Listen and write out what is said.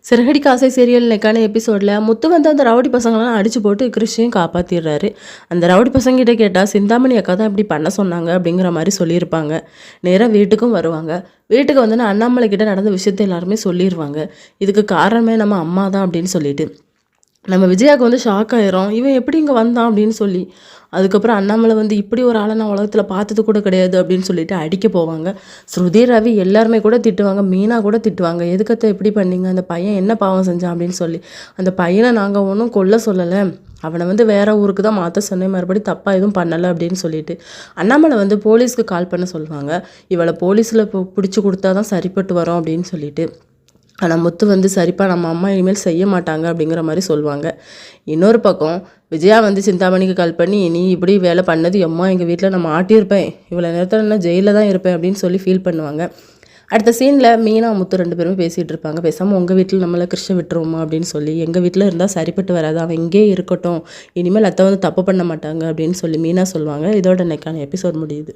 சிறகடிக்க ஆசை சீரியல் இன்னைக்கான எபிசோடில் முத்து வந்து அந்த ரவுடி பசங்களெல்லாம் அடித்து போட்டு கிறிஷையும் காப்பாற்றிடுறாரு. அந்த ரவுடி பசங்கிட்ட கேட்டால் சிந்தாமணி அக்கா தான் இப்படி பண்ண சொன்னாங்க அப்படிங்கிற மாதிரி சொல்லியிருப்பாங்க. நேராக வீட்டுக்கும் வருவாங்க. வீட்டுக்கு வந்து அண்ணாமலை கிட்ட நடந்த விஷயத்த எல்லாருமே சொல்லிடுவாங்க. இதுக்கு காரணமே நம்ம அம்மா தான் அப்படின்னு சொல்லிட்டு நம்ம விஜயாவுக்கு வந்து ஷாக் ஆயிரும். இவன் எப்படி இங்கே வந்தான் அப்படின்னு சொல்லி. அதுக்கப்புறம் அண்ணாமலை வந்து இப்படி ஒரு ஆளை நான் உலகத்தில் பார்த்தது கூட கிடையாது அப்படின்னு சொல்லிட்டு அடிக்க போவாங்க. ஸ்ருதி ரவி எல்லாருமே கூட திட்டுவாங்க. மீனா கூட திட்டுவாங்க. எதுக்கத்தை எப்படி பண்ணீங்க, அந்த பையன் என்ன பாவம் செஞ்சான் அப்படின்னு சொல்லி. அந்த பையனை நாங்கள் ஒன்றும் கொல்ல சொல்லலை, அவனை வந்து வேற ஊருக்கு தான் மாற்ற சொன்னேன், மறுபடி தப்பாக எதுவும் பண்ணலை அப்படின்னு சொல்லிட்டு அண்ணாமலை வந்து போலீஸ்க்கு கால் பண்ண சொல்லுவாங்க. இவளை போலீஸில் பிடிச்சி கொடுத்தா தான் சரிப்பட்டு வரோம் அப்படின்னு சொல்லிட்டு. ஆனால் முத்து வந்து சரிப்பா நம்ம அம்மா இனிமேல் செய்ய மாட்டாங்க அப்படிங்கிற மாதிரி சொல்லுவாங்க. இன்னொரு பக்கம் விஜயா வந்து சிந்தாமணிக்கு கால் பண்ணி, நீ இப்படி வேலை பண்ணது அம்மா எங்கள் வீட்டில் நான் மாட்டியிருப்பேன், இவ்வளோ நேரத்தில் நான் ஜெயிலில் தான் இருப்பேன் அப்படின்னு சொல்லி ஃபீல் பண்ணுவாங்க. அடுத்த சீனில் மீனா முத்து 2 பேருமே பேசிகிட்டு இருப்பாங்க. பேசாமல் உங்கள் வீட்டில் நம்மளை கிருஷ்ண விட்டுருவோமா அப்படின்னு சொல்லி. எங்கள் வீட்டில் இருந்தால் சரிப்பட்டு வராது, அவன் இங்கே இருக்கட்டும், இனிமேல் அத்தை வந்து தப்பு பண்ண மாட்டாங்க அப்படின்னு சொல்லி மீனா சொல்லுவாங்க. இதோட இன்னைக்கான எபிசோட் முடியுது.